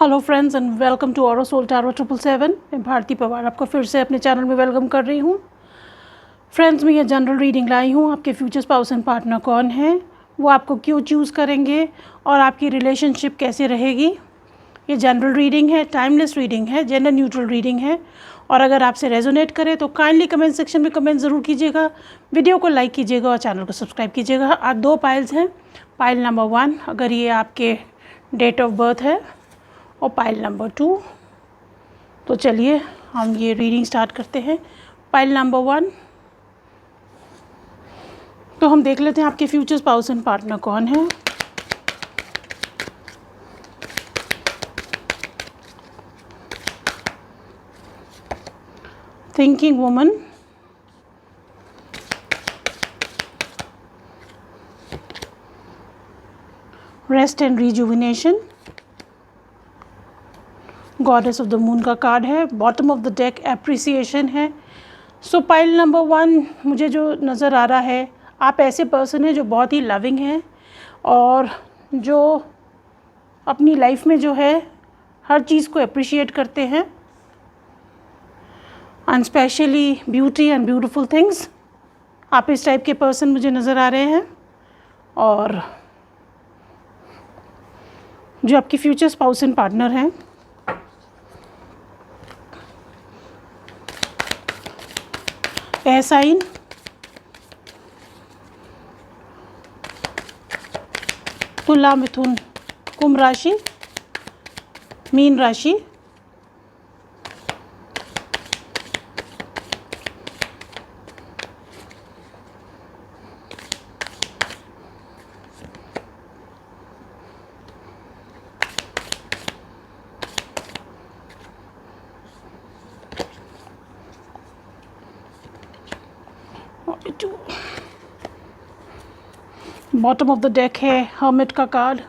Hello friends and welcome to Auro Soul Tarot 777। मैं भारती पवार आपको फिर से अपने चैनल में वेलकम कर रही हूँ। फ्रेंड्स, मैं ये जनरल रीडिंग लाई हूँ। आपके फ्यूचर स्पाउस एंड पार्टनर कौन है, वो आपको क्यों चूज़ करेंगे और आपकी रिलेशनशिप कैसे रहेगी। ये जनरल रीडिंग है, टाइमलेस रीडिंग है, जेंडर न्यूट्रल रीडिंग है। और अगर आपसे रेजोनेट करे तो काइंडली कमेंट सेक्शन में कमेंट ज़रूर कीजिएगा, वीडियो को लाइक कीजिएगा और चैनल को सब्सक्राइब कीजिएगा। आज दो पाइल्स हैं। पाइल नंबर 1 अगर ये आपके डेट ऑफ बर्थ है और पाइल नंबर 2। तो चलिए हम ये रीडिंग स्टार्ट करते हैं। पाइल नंबर 1, तो हम देख लेते हैं आपके फ्यूचर स्पाउस एंड पार्टनर कौन है। Thinking woman, rest and rejuvenation, goddess of the moon का कार्ड है। Bottom of the deck appreciation है। सो पाइल नंबर 1 मुझे जो नज़र आ रहा है, आप ऐसे पर्सन हैं जो बहुत ही लविंग हैं और जो अपनी लाइफ में जो है हर चीज़ को अप्रिशिएट करते हैं, and specially beauty and beautiful things. आप इस टाइप के पर्सन मुझे नज़र आ रहे हैं। और जो आपकी फ्यूचर स्पाउस एंड पार्टनर हैं, एयर साइन, तुला, मिथुन, कुंभ राशि, मीन राशि, बॉटम ऑफ द डेक है हर्मिट का कार्ड।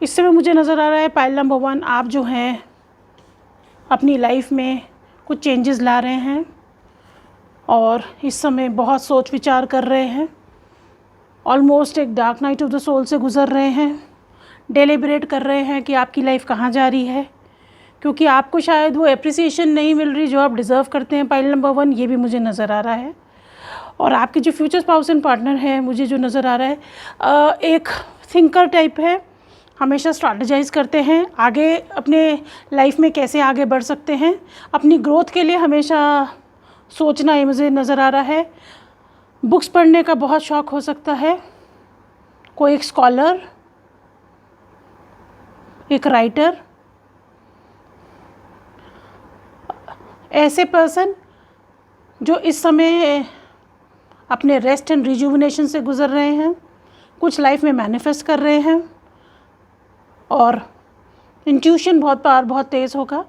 इस समय मुझे नज़र आ रहा है पाइल नंबर 1 आप जो हैं अपनी लाइफ में कुछ चेंजेस ला रहे हैं और इस समय बहुत सोच विचार कर रहे हैं। ऑलमोस्ट एक dark night of the soul से गुज़र रहे हैं। डेलिब्रेट कर रहे हैं कि आपकी लाइफ कहाँ जा रही है, क्योंकि आपको शायद वो एप्रिसिएशन नहीं मिल रही जो आप डिज़र्व करते हैं। पाइल नंबर 1 ये भी मुझे नज़र आ रहा है। और आपके जो फ्यूचर स्पाउस एंड पार्टनर है, मुझे जो नज़र आ रहा है एक थिंकर टाइप है। हमेशा स्ट्रैटेजाइज करते हैं आगे अपने लाइफ में कैसे आगे बढ़ सकते हैं। अपनी ग्रोथ के लिए हमेशा सोचना ये मुझे नज़र आ रहा है। बुक्स पढ़ने का बहुत शौक़ हो सकता है। कोई एक स्कॉलर, एक राइटर, ऐसे पर्सन जो इस समय अपने रेस्ट एंड रिजुविनेशन से गुज़र रहे हैं, कुछ लाइफ में मैनिफेस्ट कर रहे हैं और इंट्यूशन बहुत तेज़ होगा।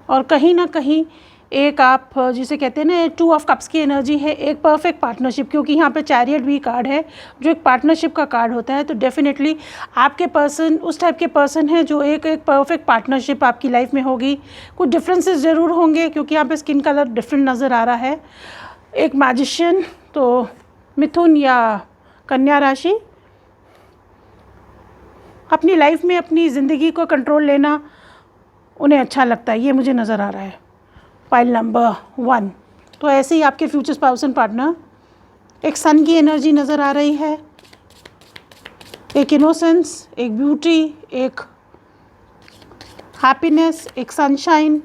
और कहीं ना कहीं एक आप जिसे कहते हैं ना 2 ऑफ कप्स की एनर्जी है, एक परफेक्ट पार्टनरशिप, क्योंकि यहाँ पे चैरियट भी कार्ड है जो एक पार्टनरशिप का कार्ड होता है। तो डेफिनेटली आपके पर्सन उस टाइप के पर्सन हैं जो एक परफेक्ट पार्टनरशिप आपकी लाइफ में होगी। कुछ डिफरेंसेस ज़रूर होंगे क्योंकि यहाँ पे स्किन कलर डिफरेंट नज़र आ रहा है। एक मैजिशियन, तो मिथुन या कन्या राशि, अपनी लाइफ में अपनी ज़िंदगी को कंट्रोल लेना उन्हें अच्छा लगता है, ये मुझे नज़र आ रहा है। पाइल नंबर 1, तो ऐसे ही आपके फ्यूचर स्पाउस एंड पार्टनर, एक सन की एनर्जी नज़र आ रही है, एक इनोसेंस, एक ब्यूटी, एक हैप्पीनेस, एक sunshine,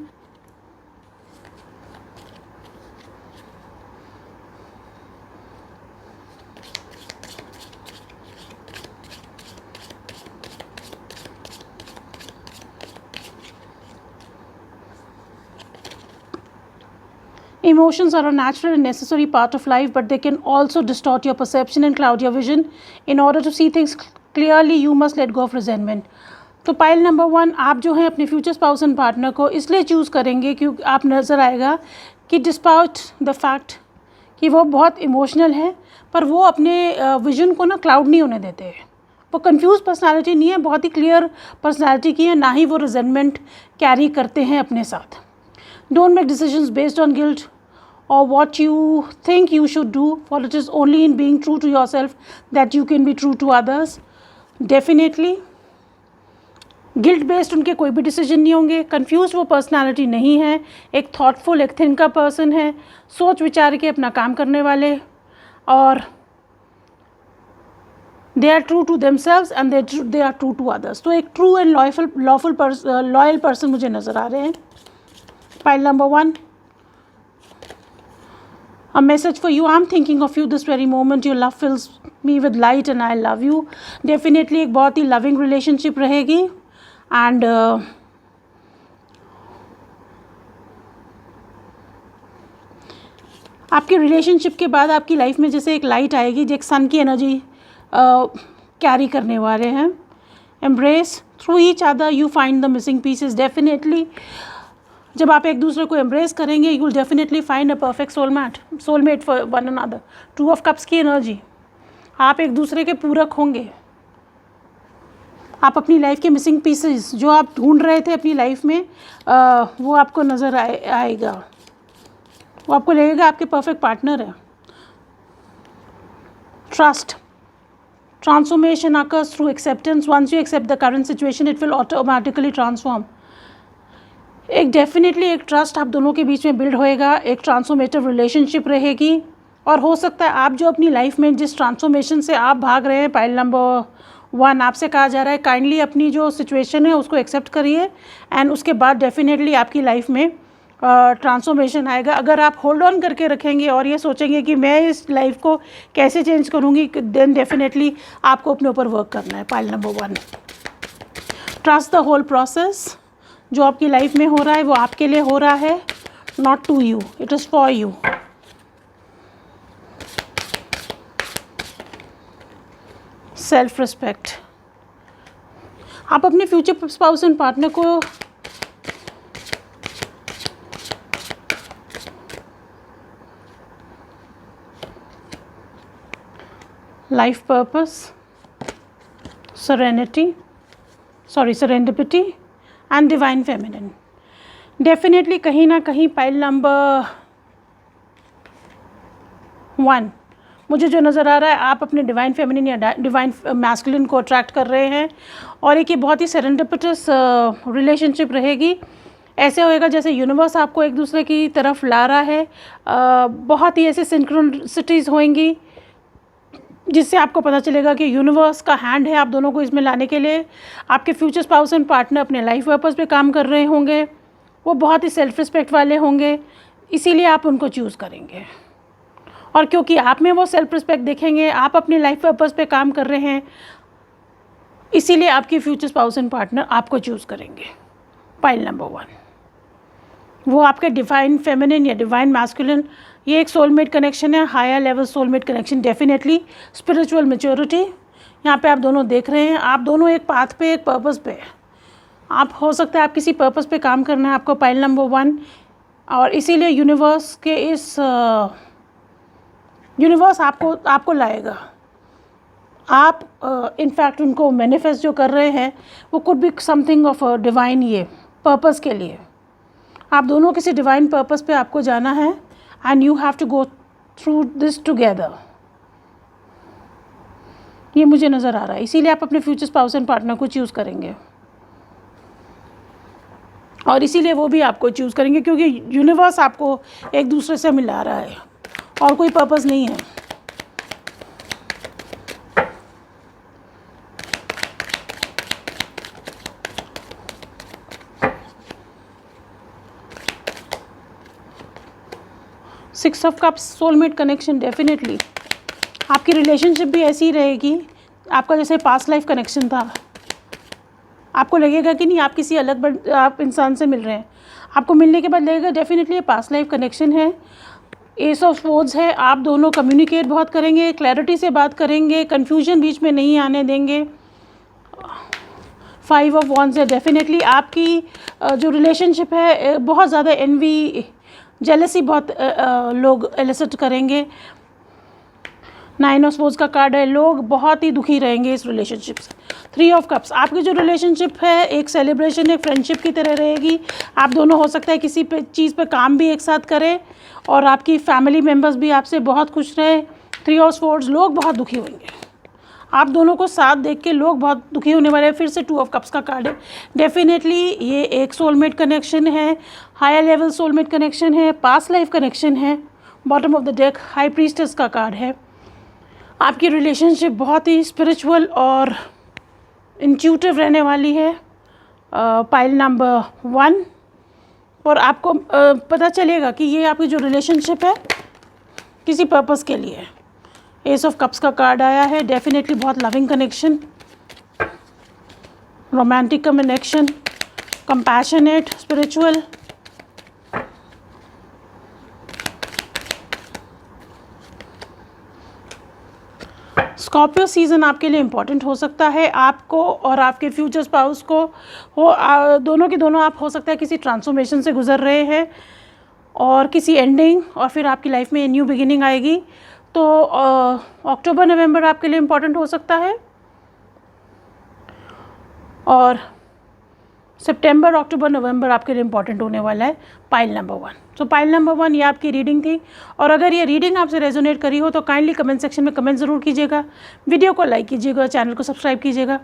Emotions are a natural and necessary part of life, but they can also distort your perception and cloud your vision. In order to see things clearly, you must let go of resentment. तो pile number 1 आप जो हैं अपने future spouse and partner को इसलिए choose करेंगे क्योंकि आप नज़र आएगा कि डिस्पाउट द फैक्ट कि वो बहुत इमोशनल है, पर वो अपने विजन को ना क्लाउड नहीं होने देते हैं। वो कंफ्यूज पर्सनालिटी नहीं है, बहुत ही क्लियर पर्सनालिटी की है, ना ही वो रिजेंटमेंट कैरी करते हैं अपने साथ। Don't make decisions based on guilt or what you think you should do, for it is only in being true to yourself that you can be true to others. Definitely guilt based उनके कोई भी decision नहीं होंगे। Confuse वो personality नहीं है, एक thoughtful, एक थिंकर पर्सन है, सोच विचार के अपना काम करने वाले, और they are true to themselves and they are true to others. तो एक ट्रू एंड लॉयल पर्सन मुझे नज़र आ रहे हैं। Pile number 1, a message for you. I'm thinking of you this very moment. Your love fills me with light and I love you. Definitely एक बहुत ही loving relationship रहेगी, and आपकी relationship के बाद आपकी लाइफ में जैसे एक लाइट आएगी, जो एक सन की एनर्जी कैरी करने वाले हैं। Embrace through each other you find the missing pieces. Definitely जब आप एक दूसरे को एम्ब्रेस करेंगे, you will definitely find a perfect soulmate for one another. 2 of cups की एनर्जी, आप एक दूसरे के पूरक होंगे। आप अपनी लाइफ के मिसिंग पीसेस जो आप ढूंढ रहे थे अपनी लाइफ में, वो आपको नज़र आएगा, वो आपको लगेगा आपके परफेक्ट पार्टनर है। Trust, transformation occurs through acceptance. Once you accept the current situation, it will automatically transform. एक डेफिनेटली एक ट्रस्ट आप दोनों के बीच में बिल्ड होएगा, एक ट्रांसफॉर्मेटिव रिलेशनशिप रहेगी। और हो सकता है आप जो अपनी लाइफ में जिस ट्रांसफॉर्मेशन से आप भाग रहे हैं, पाइल नंबर 1 आपसे कहा जा रहा है काइंडली अपनी जो सिचुएशन है उसको एक्सेप्ट करिए, एंड उसके बाद डेफिनेटली आपकी लाइफ में ट्रांसफॉर्मेशन आएगा। अगर आप होल्ड ऑन करके रखेंगे और ये सोचेंगे कि मैं इस लाइफ को कैसे चेंज करूँगी, देन डेफिनेटली आपको अपने ऊपर वर्क करना है। Pile number 1, trust the whole process. जो आपकी लाइफ में हो रहा है वो आपके लिए हो रहा है, not to you, it is for you. Self respect, आप अपने फ्यूचर स्पाउस एंड पार्टनर को life purpose, serendipity and divine feminine. Definitely कहीं ना कहीं पाइल नंबर 1 मुझे जो नज़र आ रहा है, आप अपने डिवाइन फेमिनिन या डिवाइन मैस्कुलिन को अट्रैक्ट कर रहे हैं, और एक ये बहुत ही सेरेंडिपिटस रिलेशनशिप रहेगी। ऐसे होएगा जैसे यूनिवर्स आपको एक दूसरे की तरफ ला रहा है। बहुत ही ऐसे सिंक्रोनिसिटीज़ होंगी जिससे आपको पता चलेगा कि यूनिवर्स का हैंड है आप दोनों को इसमें लाने के लिए। आपके फ्यूचर स्पाउस एंड पार्टनर अपने लाइफ पर्पस पे काम कर रहे होंगे, वो बहुत ही सेल्फ रिस्पेक्ट वाले होंगे, इसीलिए आप उनको चूज़ करेंगे। और क्योंकि आप में वो सेल्फ रिस्पेक्ट देखेंगे, आप अपने लाइफ पर्पस पे काम कर रहे हैं, इसीलिए आपके फ्यूचर स्पाउस एंड पार्टनर आपको चूज़ करेंगे। पाइल नंबर 1, वो आपके डिवाइन फेमिनिन या डिवाइन मैस्कुलिन, ये एक सोलमेट कनेक्शन है, higher level soulmate connection. Definitely spiritual maturity यहाँ पे आप दोनों देख रहे हैं। आप दोनों एक पाथ पे, एक पर्पस पे, आप हो सकता है आप किसी पर्पस पे काम करना है आपको, पाइल नंबर 1। और इसीलिए यूनिवर्स के इस यूनिवर्स आपको लाएगा। आप इनफैक्ट उनको मैनिफेस्ट जो कर रहे हैं वो could be something of a divine, ये पर्पस के लिए आप दोनों किसी डिवाइन पर्पस पे आपको जाना है, and you have to go through this together. ये मुझे नज़र आ रहा है, इसीलिए आप अपने फ्यूचर स्पाउस एंड पार्टनर को चूज़ करेंगे, और इसीलिए वो भी आपको चूज़ करेंगे, क्योंकि यूनिवर्स आपको एक दूसरे से मिला रहा है और कोई पर्पस नहीं है। Six of cups, soulmate connection. Definitely आपकी रिलेशनशिप भी ऐसी ही रहेगी, आपका जैसे पास्ट लाइफ कनेक्शन था। आपको लगेगा कि नहीं आप किसी अलग आप इंसान से मिल रहे हैं, आपको मिलने के बाद लगेगा डेफिनेटली ये पास्ट लाइफ कनेक्शन है। एस ऑफ सोर्ड्स है, आप दोनों कम्युनिकेट बहुत करेंगे, क्लैरिटी से बात करेंगे, कन्फ्यूजन बीच में नहीं आने देंगे। 5 ऑफ वॉन्ड्स है, डेफिनेटली आपकी जो रिलेशनशिप है बहुत ज़्यादा एनवी, जेलसी बहुत लोग एलिसिट करेंगे। 9 ऑफ सोर्ड्स का कार्ड है, लोग बहुत ही दुखी रहेंगे इस रिलेशनशिप से। 3 ऑफ कप्स, आपकी जो रिलेशनशिप है एक सेलिब्रेशन, एक फ्रेंडशिप की तरह रहेगी। आप दोनों हो सकता है किसी पे चीज़ पे काम भी एक साथ करें, और आपकी फैमिली मेम्बर्स भी आपसे बहुत खुश रहे। 3 ऑफ सोर्ड्स, लोग बहुत दुखी होंगे, आप दोनों को साथ देख के लोग बहुत दुखी होने वाले हैं। फिर से 2 ऑफ कप्स का कार्ड है। डेफिनेटली ये एक सोलमेट कनेक्शन है, हायर लेवल सोलमेट कनेक्शन है, पास्ट लाइफ कनेक्शन है। Bottom of the deck high priestess का कार्ड है। आपकी रिलेशनशिप बहुत ही स्पिरिचुअल और इंट्यूटिव रहने वाली है पाइल नंबर 1। और आपको पता चलेगा कि ये आपकी जो रिलेशनशिप है किसी पर्पस के लिए है। एस ऑफ कप्स का कार्ड आया है। डेफिनेटली बहुत loving connection, romantic connection, compassionate, spiritual. Scorpio season आपके लिए इम्पॉर्टेंट हो सकता है। आपको और आपके फ्यूचर स्पाउस को दोनों के दोनों आप हो सकता है किसी ट्रांसफॉर्मेशन से गुजर रहे हैं और किसी एंडिंग, और फिर आपकी लाइफ में न्यू बिगिनिंग आएगी। तो अक्टूबर नवंबर आपके लिए इम्पॉर्टेंट हो सकता है और सितंबर अक्टूबर नवंबर आपके लिए इम्पॉर्टेंट होने वाला है पाइल नंबर 1। तो पाइल नंबर 1 ये आपकी रीडिंग थी। और अगर ये रीडिंग आपसे रेजोनेट करी हो तो काइंडली कमेंट सेक्शन में कमेंट ज़रूर कीजिएगा, वीडियो को लाइक कीजिएगा, चैनल को सब्सक्राइब कीजिएगा।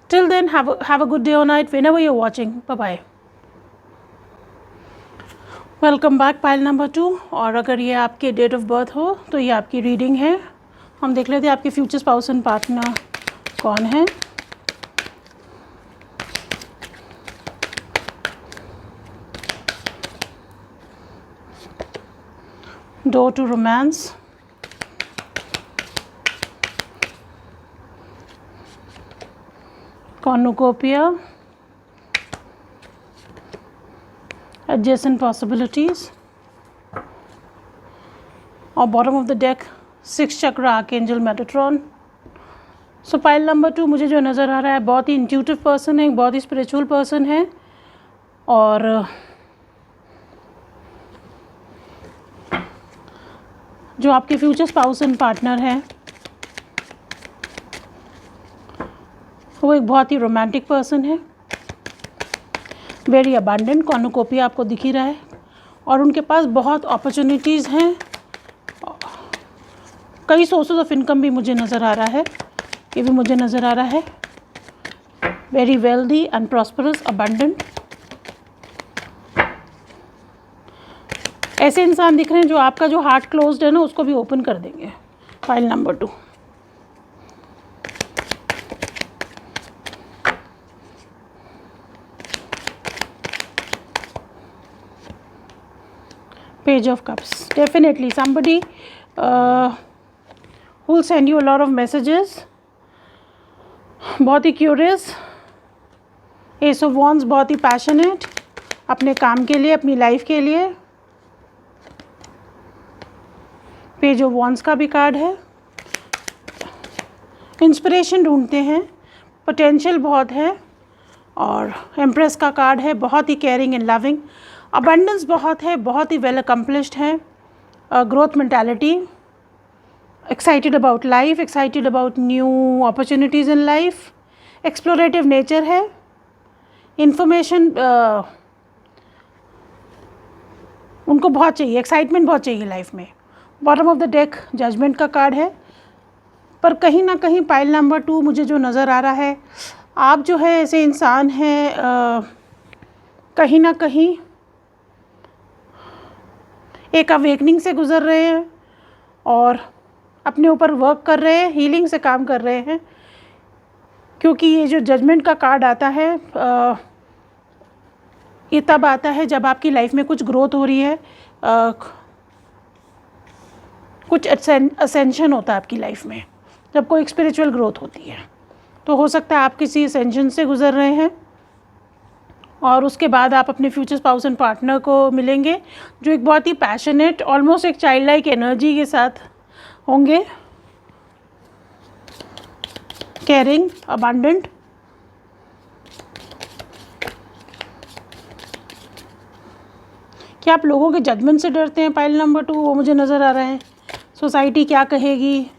Till then have a good day और night whenever you are watching. Bye bye. Welcome back pile number 2। और अगर ये आपके डेट ऑफ बर्थ हो तो ये आपकी रीडिंग है। हम देख लेते हैं आपके फ्यूचर स्पाउस एंड पार्टनर कौन है। Door to romance, cornucopia, adjacent possibilities, और bottom of the deck 6 chakra archangel Metatron. So pile number 2 मुझे जो नज़र आ रहा है बहुत ही इंट्यूटिव पर्सन है, बहुत ही स्पिरिचुअल पर्सन है और जो आपके फ्यूचर स्पाउस एंड पार्टनर हैं वो एक बहुत ही रोमांटिक पर्सन है, वेरी अबंडेंट। कॉर्नुकोपिया आपको दिख ही रहा है और उनके पास बहुत अपॉर्चुनिटीज़ हैं। कई सोर्सेज ऑफ इनकम भी मुझे नज़र आ रहा है, ये भी मुझे नज़र आ रहा है। Very wealthy and prosperous, abundant. ऐसे इंसान दिख रहे हैं जो आपका जो हार्ट क्लोज्ड है ना उसको भी ओपन कर देंगे। File number 2। Page of cups, definitely somebody who will send you a lot of messages, बहुत ही क्यूरियस। एस ऑफ वॉन्ड्स बहुत ही पैशनेट अपने काम के लिए, अपनी लाइफ के लिए। पेज ऑफ वॉन्ड्स का भी कार्ड है। इंस्पिरेशन ढूंढते हैं, पोटेंशियल बहुत है। और एम्प्रेस का कार्ड है, बहुत ही केयरिंग एंड लविंग। अबंडेंस बहुत है, बहुत ही वेल अकम्पलिश्ड है। Growth mentality, excited about life, excited about new opportunities in life. Explorative nature है। इंफॉर्मेशन उनको बहुत चाहिए, एक्साइटमेंट बहुत चाहिए लाइफ में। Bottom of the deck judgement का कार्ड है। पर कहीं ना कहीं पाइल नंबर 2 मुझे जो नज़र आ रहा है, आप जो है ऐसे इंसान हैं कहीं ना कहीं एक अवेकनिंग से गुज़र रहे हैं और अपने ऊपर वर्क कर रहे हैं, हीलिंग से काम कर रहे हैं। क्योंकि ये जो जजमेंट का कार्ड आता है ये तब आता है जब आपकी लाइफ में कुछ ग्रोथ हो रही है, कुछ असेंशन होता है आपकी लाइफ में, जब कोई स्पिरिचुअल ग्रोथ होती है। तो हो सकता है आप किसी असेंशन से गुज़र रहे हैं और उसके बाद आप अपने फ्यूचर स्पाउस एंड पार्टनर को मिलेंगे जो एक बहुत ही पैशनेट, ऑलमोस्ट एक चाइल्ड लाइक एनर्जी के साथ होंगे। Caring, abundant. क्या आप लोगों के जजमेंट से डरते हैं? पाइल नंबर 2 वो मुझे नज़र आ रहा है। सोसाइटी क्या कहेगी,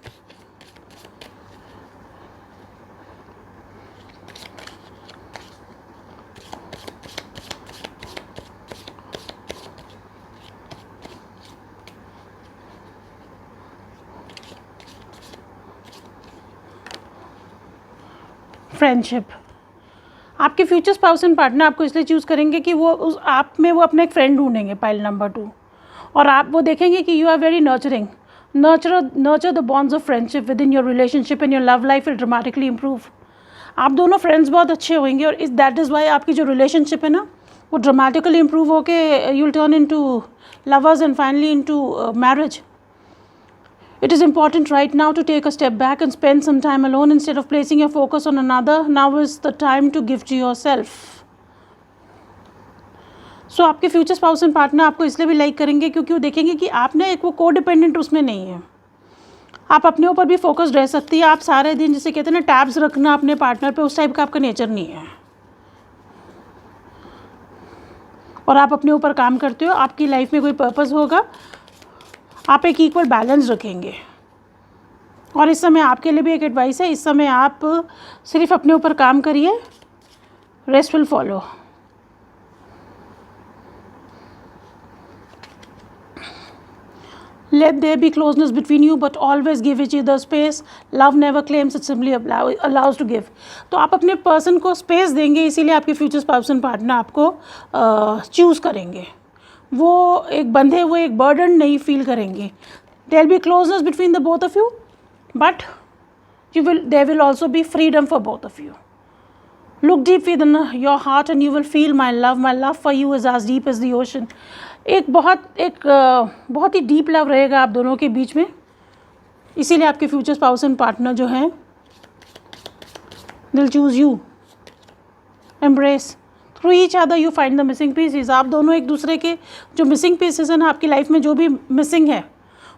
फ्रेंडशिप। आपके फ्यूचर स्पाउस एंड पार्टनर आपको इसलिए चूज़ करेंगे कि वो उस आप में वो अपना एक फ्रेंड ढूंढेंगे, पाइल नंबर 2। और आप वो देखेंगे कि you are very nurturing, nurture the bonds of friendship within your relationship and your love life will dramatically improve. आप दोनों फ्रेंड्स बहुत अच्छे होंगे और इस दैट इज़ वाई आपकी जो रिलेशनशिप है ना वो ड्रामेटिकली इम्प्रूव होके you will turn into lovers and finally into marriage. It is important right now to take a step back and spend some time alone instead of placing your focus on another. Now is the time to give to yourself. So आपके future spouse and partner आपको इसलिए भी like करेंगे क्योंकि वो देखेंगे कि आप ना एक वो को डिपेंडेंट उसमें नहीं है, आप अपने ऊपर भी फोकस्ड रह सकती है। आप सारे दिन जिसे कहते हैं ना टैब्स रखना अपने पार्टनर पे, उस टाइप का आपका नेचर नहीं है और आप अपने ऊपर काम करते हो। आपकी लाइफ में कोई पर्पस होगा, आप एक इक्वल बैलेंस रखेंगे। और इस समय आपके लिए भी एक एडवाइस है, इस समय आप सिर्फ अपने ऊपर काम करिए, rest will follow. Let there be closeness between you, but always give each other space. Love never claims, it simply allows to give. तो आप अपने पर्सन को स्पेस देंगे, इसीलिए आपके फ्यूचर स्पाउस एंड पार्टनर आपको चूज़ करेंगे। वो एक बंधे हुए एक बर्डन नहीं फील करेंगे। There be closeness between the both of you, but there will also be freedom for both of you. Look deep within your heart and you will feel my love for you is as deep as the ocean. एक बहुत ही deep love रहेगा आप दोनों के बीच में, इसीलिए आपके future spouse and partner जो हैं दिल choose you, embrace through each other you find the missing pieces. आप दोनों एक दूसरे के जो मिसिंग पीसेस हैं ना आपकी लाइफ में, जो भी मिसिंग है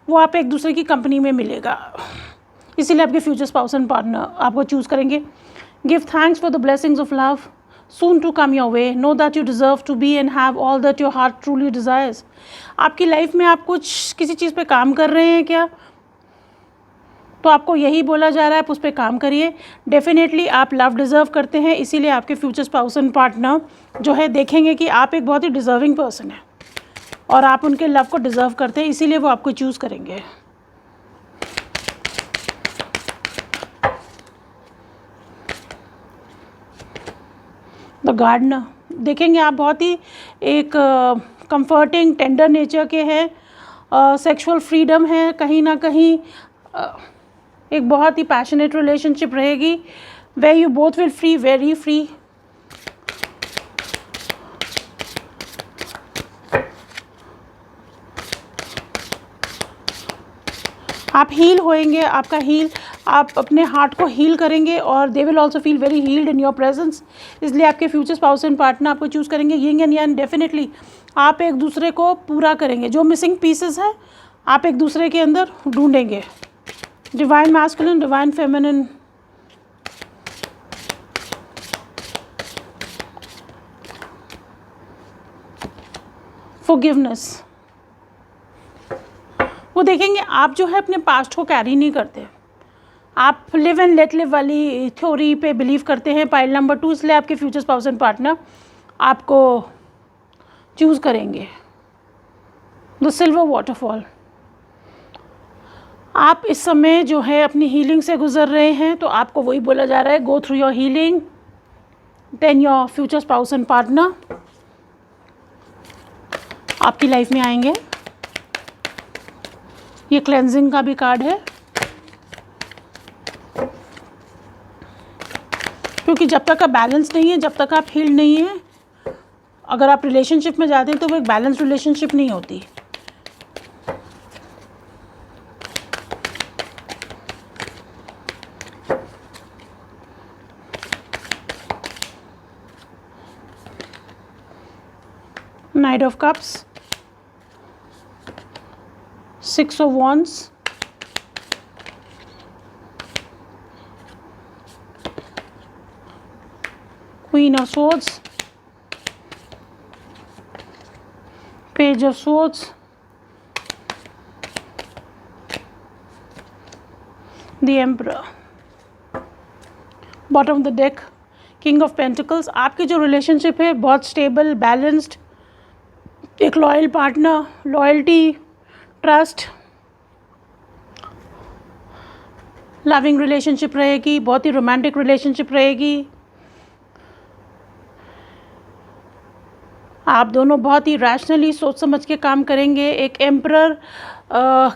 वो आप एक दूसरे की कंपनी में मिलेगा, इसीलिए आपके फ्यूचर स्पाउस एंड पार्टनर आपको चूज़ करेंगे। Give thanks for the blessings of love soon to come your way. Know that you deserve to be and have all that your heart truly desires. आपकी life में आप कुछ किसी चीज़ पे काम कर रहे हैं क्या, तो आपको यही बोला जा रहा है आप उस पर काम करिए। डेफिनेटली आप लव डिज़र्व करते हैं, इसीलिए आपके फ्यूचर स्पाउस एंड पार्टनर जो है देखेंगे कि आप एक बहुत ही डिज़र्विंग पर्सन है और आप उनके लव को डिज़र्व करते हैं, इसीलिए वो आपको चूज़ करेंगे। द गार्डनर देखेंगे आप बहुत ही एक कंफर्टिंग टेंडर नेचर के हैं, सेक्सुअल फ्रीडम है, कहीं ना कहीं एक बहुत ही पैशनेट रिलेशनशिप रहेगी, where you both will free, very free. आप हील होएंगे, आपका हील, आप अपने हार्ट को हील करेंगे और they will also feel very healed in your presence, इसलिए आपके फ्यूचर स्पाउस एंड पार्टनर आपको चूज़ करेंगे। यिंग एंड यांग, डेफिनेटली आप एक दूसरे को पूरा करेंगे, जो मिसिंग पीसेस हैं आप एक दूसरे के अंदर ढूंढेंगे। Divine masculine, divine feminine, forgiveness. वो देखेंगे आप जो है अपने पास्ट को कैरी नहीं करते, आप लिव एंड लेट लिव वाली थ्योरी पे बिलीव करते हैं, पाइल नंबर 2, इसलिए आपके फ्यूचर स्पाउस एंड पार्टनर आपको चूज़ करेंगे। द सिल्वर वाटरफॉल, आप इस समय जो है अपनी हीलिंग से गुजर रहे हैं, तो आपको वही बोला जा रहा है, go through your healing, then your future spouse and partner आपकी लाइफ में आएंगे। ये क्लेंजिंग का भी कार्ड है, क्योंकि जब तक आप बैलेंस नहीं है, जब तक आप हील्ड नहीं है, अगर आप रिलेशनशिप में जाते हैं तो वो एक बैलेंस रिलेशनशिप नहीं होती। Night of cups, 6 of Wands, Queen of Swords, Page of Swords, the Emperor, bottom of the deck, King of Pentacles। आपकी जो रिलेशनशिप है बहुत स्टेबल, बैलेंस्ड, एक loyal partner, loyalty, trust, loving relationship रहेगी, बहुत ही romantic relationship रहेगी। आप दोनों बहुत ही रैशनली सोच समझ के काम करेंगे। एक एम्परर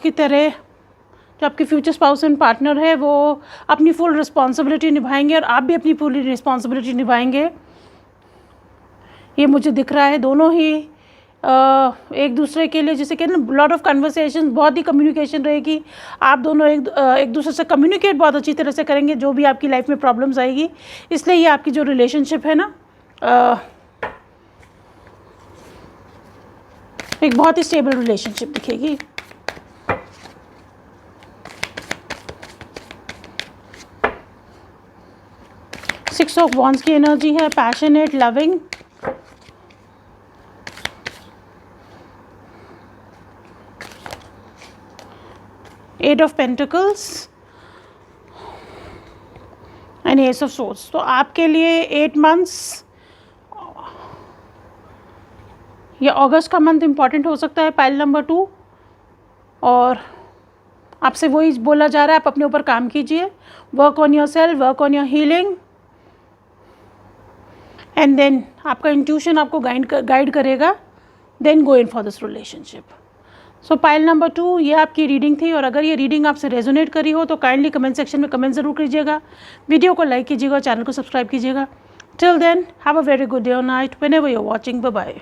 की तरह जो आपके फ्यूचर स्पाउस एंड पार्टनर है वो अपनी फुल रिस्पॉन्सिबिलिटी निभाएंगे और आप भी अपनी पूरी रिस्पॉन्सिबिलिटी निभाएंगे, ये मुझे दिख रहा है। दोनों ही एक दूसरे के लिए, जैसे कहते हैं ना, लॉट ऑफ कन्वर्सेशन, बहुत ही कम्युनिकेशन रहेगी। आप दोनों एक दूसरे से कम्युनिकेट बहुत अच्छी तरह से करेंगे जो भी आपकी लाइफ में प्रॉब्लम्स आएगी। इसलिए ये आपकी जो रिलेशनशिप है ना, एक बहुत ही स्टेबल रिलेशनशिप दिखेगी। सिक्स ऑफ वॉन्ड्स की एनर्जी है, passionate, loving. Eight of pentacles and ace of swords. तो आपके लिए 8 मंथ्स या अगस्त का मंथ इम्पॉर्टेंट हो सकता है, पाइल नंबर 2। और आपसे वही बोला जा रहा है, आप अपने ऊपर काम कीजिए, work on yourself, work on your healing, and then आपका इंट्यूशन आपको गाइड करेगा, then go in for this relationship. So pile number 2 ये आपकी रीडिंग थी। और अगर ये रीडिंग आपसे रेजोनेट करी हो तो काइंडली कमेंट सेक्शन में कमेंट ज़रूर कीजिएगा, वीडियो को लाइक कीजिएगा, चैनल को सब्सक्राइब कीजिएगा। Till then have a very good day और night whenever you are watching. Bye bye.